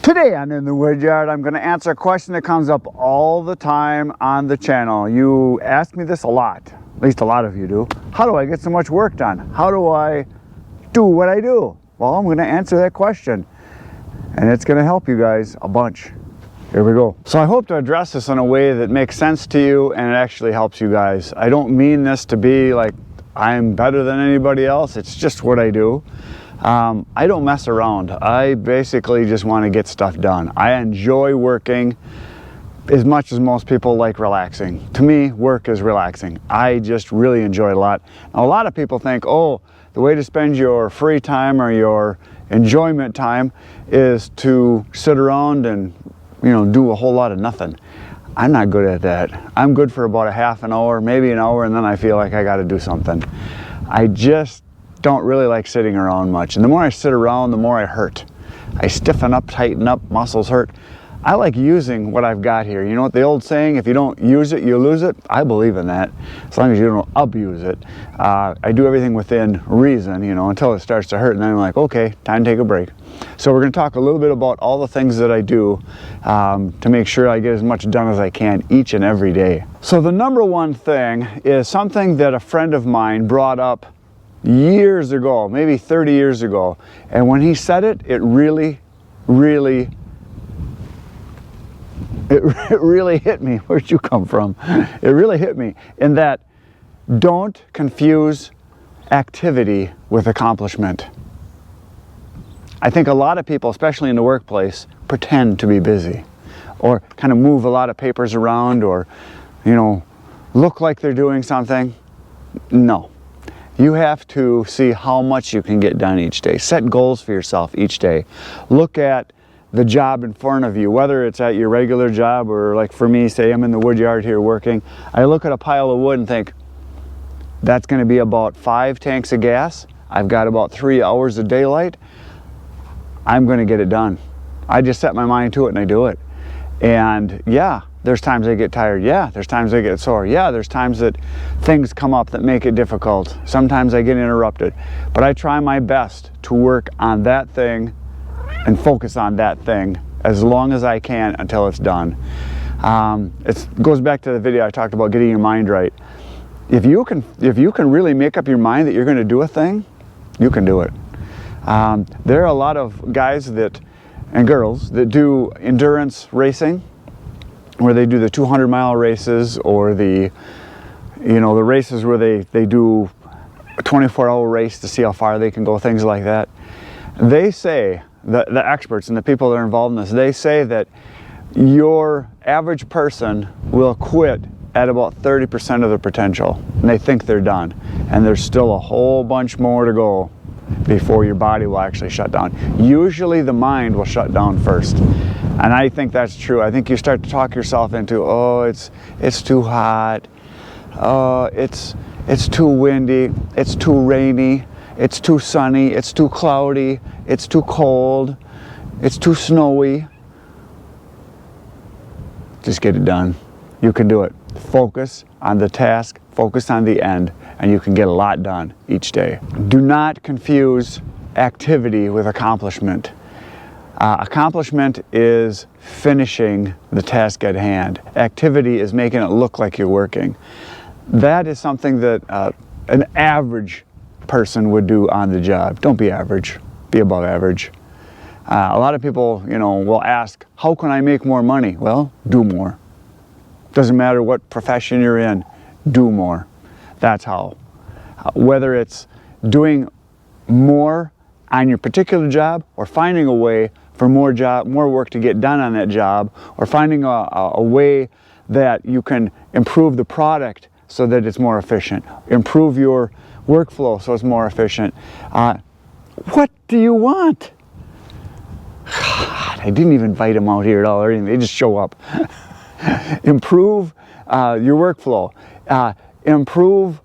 Today on In the Woodyard, I'm going to answer a question that comes up all the time on the channel. You ask me this a lot, at least a lot of you do. How do I get so much work done? How do I do what I do? Well, I'm going to answer that question, and it's going to help you guys a bunch. Here we go. So I hope to address this in a way that makes sense to you and it actually helps you guys. I don't mean this to be like I'm better than anybody else. It's just what I do. I don't mess around. I basically just want to get stuff done. I enjoy working as much as most people like relaxing. To me, work is relaxing. I just really enjoy it a lot. Now, a lot of people think, oh, the way to spend your free time or your enjoyment time is to sit around and, you know, do a whole lot of nothing. I'm not good at that. I'm good for about a half an hour, maybe an hour, and then I feel like I got to do something. I just don't really like sitting around much, and the more I sit around, the more I hurt. I stiffen up, tighten up, muscles hurt. I like using what I've got here. You know what the old saying, if you don't use it, you lose it? I believe in that, as long as you don't abuse it. I do everything within reason, you know, until it starts to hurt, and then I'm like, okay, time to take a break. So we're going to talk a little bit about all the things that I do to make sure I get as much done as I can each and every day. So the number one thing is something that a friend of mine brought up years ago, maybe 30 years ago, and when he said it, it really hit me. Where'd you come from? It really hit me in that don't confuse activity with accomplishment. I think a lot of people, especially in the workplace, pretend to be busy or kind of move a lot of papers around or, you know, look like they're doing something. No. You have to see how much you can get done each day. Set goals for yourself each day. Look at the job in front of you, whether it's at your regular job or like for me, say I'm in the woodyard here working. I look at a pile of wood and think, that's going to be about 5 tanks of gas. I've got about 3 hours of daylight. I'm going to get it done. I just set my mind to it and I do it. And yeah, there's times I get tired. Yeah, there's times I get sore. Yeah, there's times that things come up that make it difficult. Sometimes I get interrupted. But I try my best to work on that thing and focus on that thing as long as I can until it's done. It goes back to the video I talked about getting your mind right. If you can really make up your mind that you're going to do a thing, you can do it. There are a lot of guys and girls that do endurance racing, where they do the 200-mile races or the races where they do a 24-hour race to see how far they can go, things like that. They say, the experts and the people that are involved in this, they say that your average person will quit at about 30% of their potential, and they think they're done. And there's still a whole bunch more to go before your body will actually shut down. Usually the mind will shut down first. And I think that's true. I think you start to talk yourself into, oh, it's too hot, oh, it's too windy, it's too rainy, it's too sunny, it's too cloudy, it's too cold, it's too snowy. Just get it done. You can do it. Focus on the task, focus on the end, and you can get a lot done each day. Do not confuse activity with accomplishment. Accomplishment is finishing the task at hand. Activity is making it look like you're working. That is something that an average person would do on the job. Don't be average, be above average. A lot of people, you know, will ask, how can I make more money? Well, do more. Doesn't matter what profession you're in, do more. That's how. Whether it's doing more on your particular job or finding a way for more work to get done on that job, or finding a way that you can improve the product so that it's more efficient, improve your workflow so it's more efficient. What do you want? God, I didn't even invite them out here at all or anything. They just show up. Improve your workflow. Improve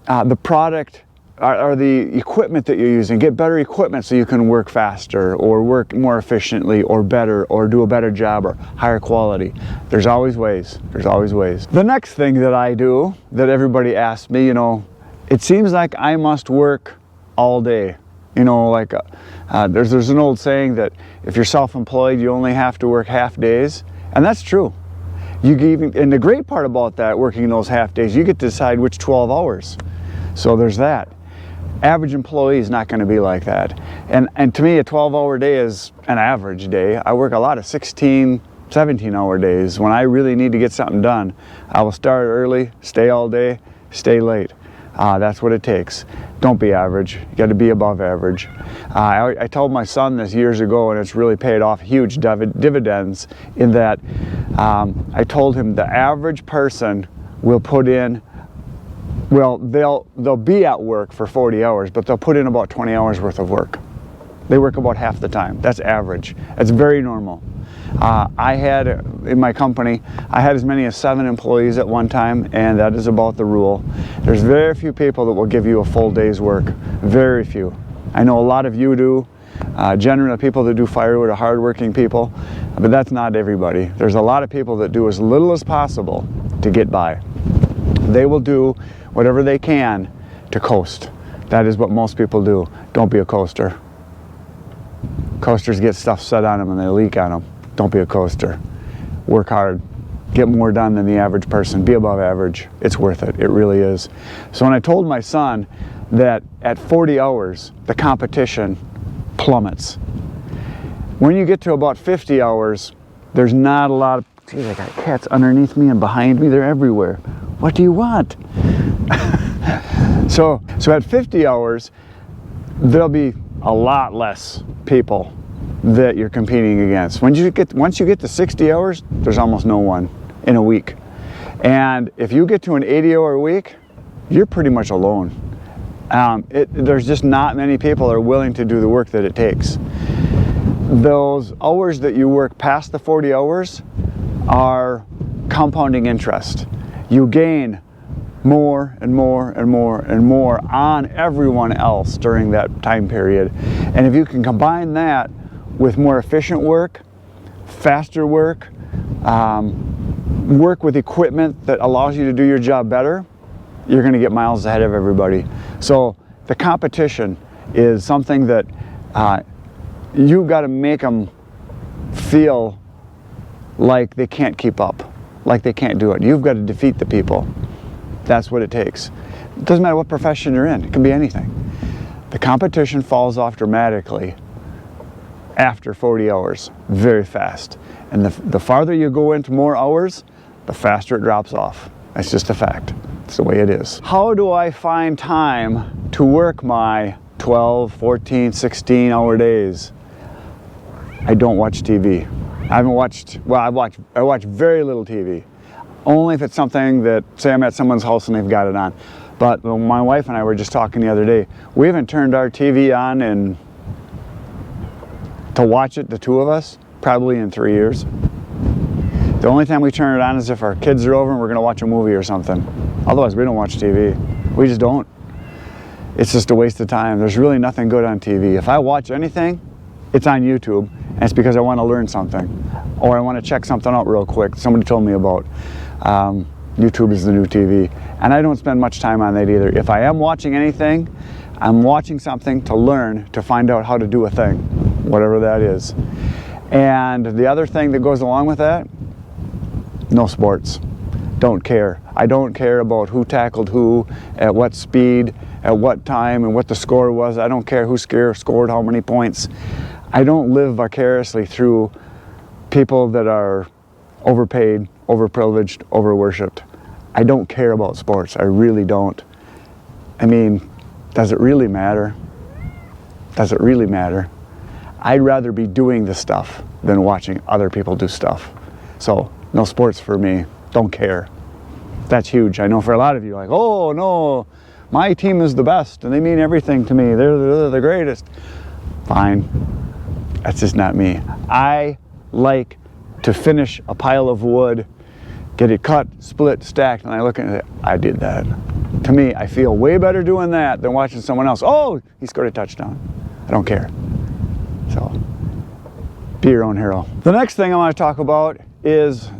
the product or the equipment that you're using. Get better equipment so you can work faster or work more efficiently or better or do a better job or higher quality. There's always ways. There's always ways. The next thing that I do, that everybody asks me, you know, it seems like I must work all day. You know, like there's an old saying that if you're self-employed, you only have to work half days, and that's true. And the great part about that, working those half days, you get to decide which 12 hours. So there's that. Average employee is not going to be like that. And to me, a 12-hour day is an average day. I work a lot of 16, 17-hour days. When I really need to get something done, I will start early, stay all day, stay late. That's what it takes. Don't be average. You got to be above average. I told my son this years ago, and it's really paid off huge dividends in that I told him the average person will put in, well, they'll be at work for 40 hours, but they'll put in about 20 hours worth of work. They work about half the time. That's average. That's very normal. I had, in my company, I had as many as 7 employees at one time, and that is about the rule. There's very few people that will give you a full day's work. Very few. I know a lot of you do. Generally, people that do firewood are hardworking people, but that's not everybody. There's a lot of people that do as little as possible to get by. They will do whatever they can to coast. That is what most people do. Don't be a coaster. Coasters get stuff set on them and they leak on them. Don't be a coaster. Work hard. Get more done than the average person. Be above average. It's worth it. It really is. So when I told my son that at 40 hours, the competition plummets. When you get to about 50 hours, there's not a lot of, geez, I got cats underneath me and behind me. They're everywhere. What do you want? So at 50 hours, there'll be a lot less people that you're competing against. Once you get to 60 hours, there's almost no one in a week. And if you get to an 80-hour week, you're pretty much alone. There's just not many people that are willing to do the work that it takes. Those hours that you work past the 40 hours are compounding interest. You gain more and more and more and more on everyone else during that time period. And if you can combine that with more efficient work, faster work, work with equipment that allows you to do your job better, you're going to get miles ahead of everybody. So the competition is something that you've got to make them feel like they can't keep up, like they can't do it. You've got to defeat the people. That's what it takes. It doesn't matter what profession you're in. It can be anything. The competition falls off dramatically after 40 hours, very fast. And the farther you go into more hours, the faster it drops off. That's just a fact. It's the way it is. How do I find time to work my 12, 14, 16-hour days? I don't watch TV. I watch very little TV. Only if it's something that, say I'm at someone's house and they've got it on. But my wife and I were just talking the other day. We haven't turned our TV on to watch it, the two of us, probably in 3 years. The only time we turn it on is if our kids are over and we're going to watch a movie or something. Otherwise, we don't watch TV. We just don't. It's just a waste of time. There's really nothing good on TV. If I watch anything, it's on YouTube, and it's because I want to learn something, or I want to check something out real quick. Somebody told me about. YouTube is the new TV, and I don't spend much time on that either. If I am watching anything, I'm watching something to learn, to find out how to do a thing, whatever that is. And the other thing that goes along with that, no sports. Don't care. I don't care about who tackled who, at what speed, at what time, and what the score was. I don't care who scored how many points. I don't live vicariously through people that are overpaid, overprivileged, overworshipped. I don't care about sports. I really don't. I mean, does it really matter? Does it really matter? I'd rather be doing the stuff than watching other people do stuff. So, no sports for me. Don't care. That's huge. I know for a lot of you, like, oh no, my team is the best and they mean everything to me. They're the greatest. Fine. That's just not me. I like to finish a pile of wood, get it cut, split, stacked, and I look at it, I did that. To me, I feel way better doing that than watching someone else. Oh, he scored a touchdown. I don't care. So, be your own hero. The next thing I want to talk about is,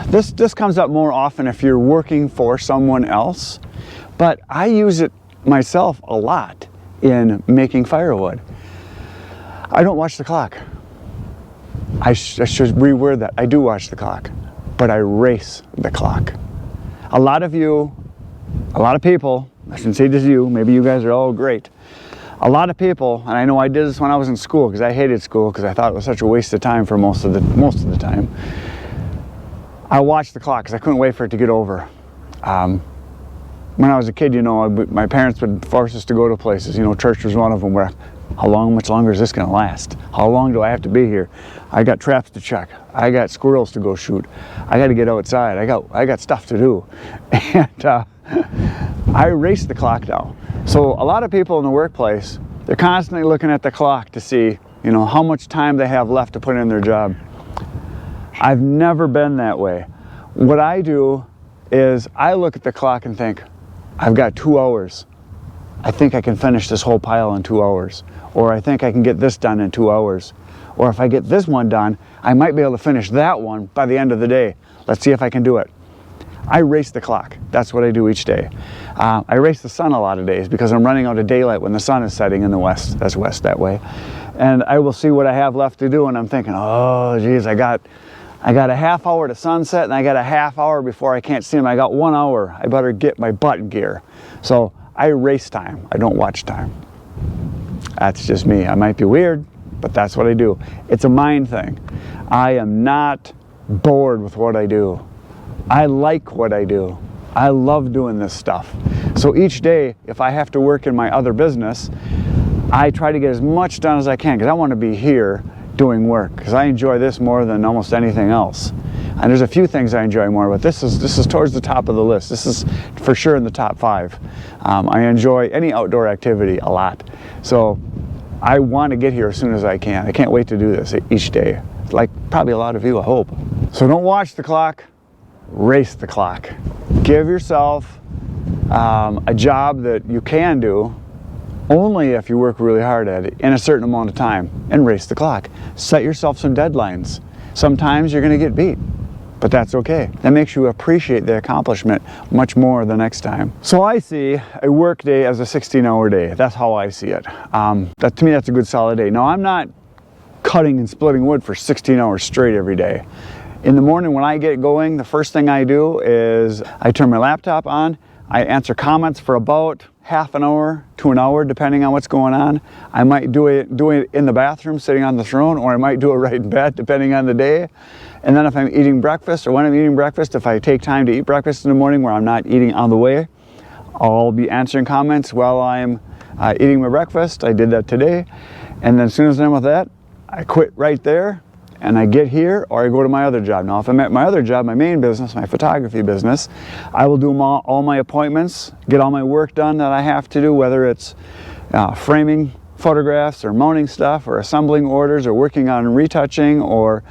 this comes up more often if you're working for someone else, but I use it myself a lot, in making firewood. I don't watch the clock. I should reword that. I do watch the clock, but I race the clock. A lot of people, I shouldn't say just you, maybe you guys are all great. A lot of people, and I know I did this when I was in school, because I hated school because I thought it was such a waste of time for most of the time. I watched the clock because I couldn't wait for it to get over. When I was a kid, you know, my parents would force us to go to places. You know, church was one of them where, how much longer is this going to last? How long do I have to be here? I got traps to check. I got squirrels to go shoot. I got to get outside. I got stuff to do. And I race the clock now. So a lot of people in the workplace, they're constantly looking at the clock to see, you know, how much time they have left to put in their job. I've never been that way. What I do is I look at the clock and think, I've got 2 hours. I think I can finish this whole pile in 2 hours. Or I think I can get this done in 2 hours. Or if I get this one done, I might be able to finish that one by the end of the day. Let's see if I can do it. I race the clock. That's what I do each day. I race the sun a lot of days because I'm running out of daylight when the sun is setting in the west. That's west that way. And I will see what I have left to do, and I'm thinking, oh geez, I got a half hour to sunset, and I got a half hour before I can't see them. I got 1 hour. I better get my butt in gear. So I race time. I don't watch time. That's just me. I might be weird, but that's what I do. It's a mind thing. I am not bored with what I do. I like what I do. I love doing this stuff. So each day, if I have to work in my other business, I try to get as much done as I can because I want to be here doing work because I enjoy this more than almost anything else. And there's a few things I enjoy more, but this is towards the top of the list. This is for sure in the top 5. I enjoy any outdoor activity a lot. So I want to get here as soon as I can. I can't wait to do this each day, like probably a lot of you, I hope. So don't watch the clock. Race the clock. Give yourself a job that you can do only if you work really hard at it in a certain amount of time, and race the clock. Set yourself some deadlines. Sometimes you're going to get beat, but that's okay. That makes you appreciate the accomplishment much more the next time. So I see a work day as a 16-hour day. That's how I see it. To me, that's a good solid day. Now, I'm not cutting and splitting wood for 16 hours straight every day. In the morning when I get going, the first thing I do is I turn my laptop on. I answer comments for about half an hour to an hour, depending on what's going on. I might do it in the bathroom, sitting on the throne, or I might do it right in bed, depending on the day. And then if I'm eating breakfast, or when I'm eating breakfast, if I take time to eat breakfast in the morning where I'm not eating on the way, I'll be answering comments while I'm eating my breakfast. I did that today. And then as soon as I'm done with that, I quit right there. And I get here, or I go to my other job. Now, if I'm at my other job, my main business, my photography business, I will do all my appointments, get all my work done that I have to do, whether it's framing photographs, or mounting stuff, or assembling orders, or working on retouching, or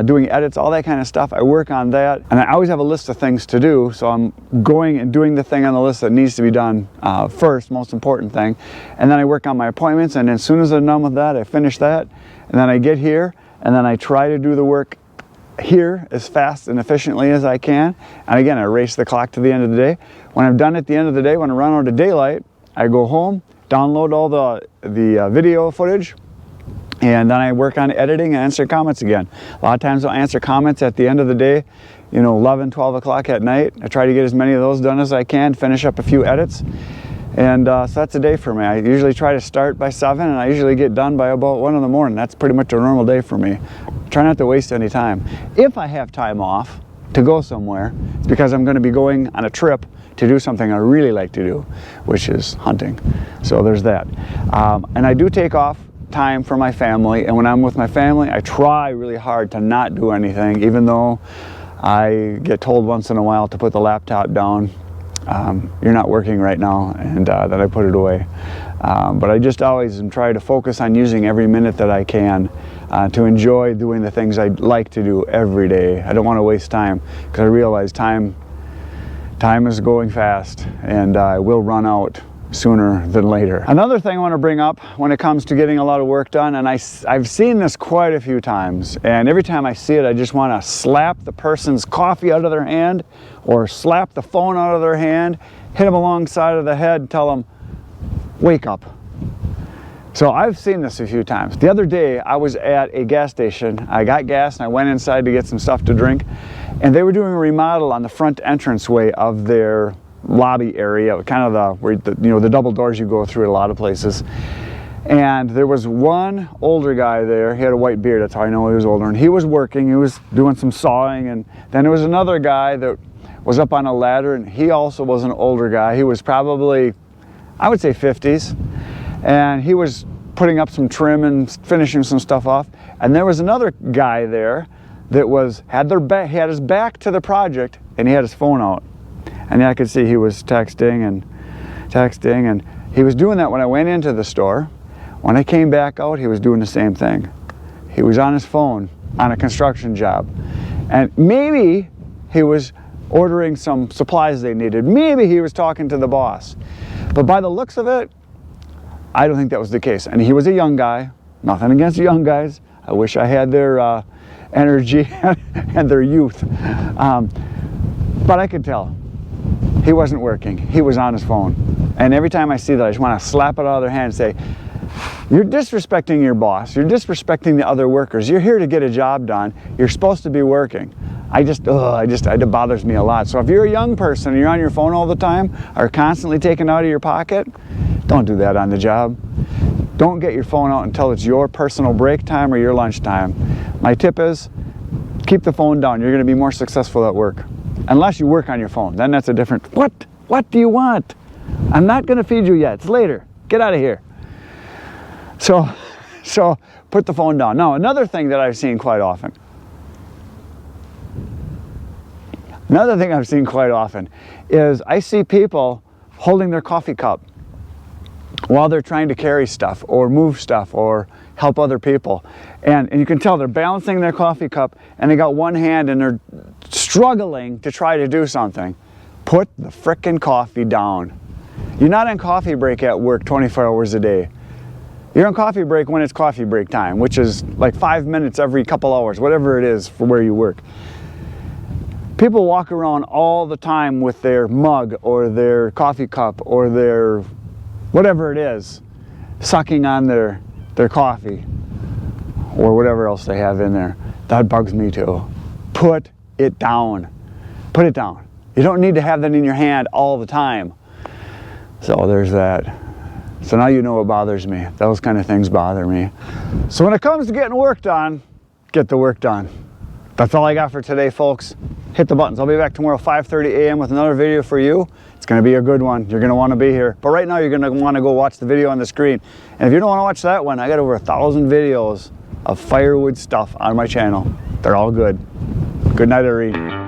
doing edits, all that kind of stuff. I work on that, and I always have a list of things to do, so I'm going and doing the thing on the list that needs to be done first, most important thing, and then I work on my appointments, and as soon as I'm done with that, I finish that, and then I get here, and then I try to do the work here as fast and efficiently as I can. And again, I race the clock to the end of the day. When I'm done at the end of the day, when I run out of daylight, I go home, download all the video footage, and then I work on editing and answer comments again. A lot of times I'll answer comments at the end of the day, you know, 11, 12 o'clock at night. I try to get as many of those done as I can, finish up a few edits. And so that's a day for me. I usually try to start by 7, and I usually get done by about 1 in the morning. That's pretty much a normal day for me. Try not to waste any time. If I have time off to go somewhere, it's because I'm going to be going on a trip to do something I really like to do, which is hunting. So there's that. And I do take off time for my family, and when I'm with my family, I try really hard to not do anything, even though I get told once in a while to put the laptop down. You're not working right now, and then I put it away. But I just always try to focus on using every minute that I can to enjoy doing the things I like to do every day. I don't want to waste time, because I realize time is going fast, and I will run out sooner than later. Another thing I want to bring up when it comes to getting a lot of work done, and I've seen this quite a few times, and every time I see it, I just want to slap the person's coffee out of their hand, or slap the phone out of their hand, hit them alongside of the head, and tell them, wake up. So I've seen this a few times. The other day I was at a gas station. I got gas and I went inside to get some stuff to drink, and they were doing a remodel on the front entranceway of their lobby area, kind of where the double doors you go through at a lot of places. And there was one older guy there. He had a white beard, that's how I know he was older, and he was working, he was doing some sawing. And then there was another guy that was up on a ladder, and he also was an older guy. He was probably, I would say, 50s, and he was putting up some trim and finishing some stuff off. And there was another guy there that he had his back to the project, and he had his phone out, and I could see he was texting, and he was doing that when I went into the store. When I came back out, he was doing the same thing. He was on his phone on a construction job. And maybe he was ordering some supplies they needed. Maybe he was talking to the boss. But by the looks of it, I don't think that was the case. And he was a young guy. Nothing against young guys. I wish I had their energy and their youth. But I could tell he wasn't working. He was on his phone. And every time I see that, I just want to slap it out of their hand and say, you're disrespecting your boss. You're disrespecting the other workers. You're here to get a job done. You're supposed to be working. It bothers me a lot. So if you're a young person and you're on your phone all the time, or constantly taking it out of your pocket, don't do that on the job. Don't get your phone out until it's your personal break time or your lunch time. My tip is, keep the phone down. You're going to be more successful at work. Unless you work on your phone, then that's a different, what do you want? I'm not going to feed you yet. It's later. Get out of here. So put the phone down. Now, another thing that I've seen quite often is I see people holding their coffee cup while they're trying to carry stuff or move stuff or help other people. And you can tell they're balancing their coffee cup, and they got one hand and they're struggling to try to do something. Put the frickin' coffee down. You're not on coffee break at work 24 hours a day. You're on coffee break when it's coffee break time, which is like 5 minutes every couple hours, whatever it is for where you work. People walk around all the time with their mug or their coffee cup or their whatever it is, sucking on their coffee or whatever else they have in there. That bugs me too. Put it down. Put it down. You don't need to have that in your hand all the time. So there's that. So now you know what bothers me. Those kind of things bother me. So when it comes to getting work done, get the work done. That's all I got for today, folks. Hit the buttons. I'll be back tomorrow 5:30 a.m. with another video for you. It's going to be a good one. You're going to want to be here. But right now you're going to want to go watch the video on the screen. And if you don't want to watch that one, I got over 1,000 videos of firewood stuff on my channel. They're all good. Good night, everybody.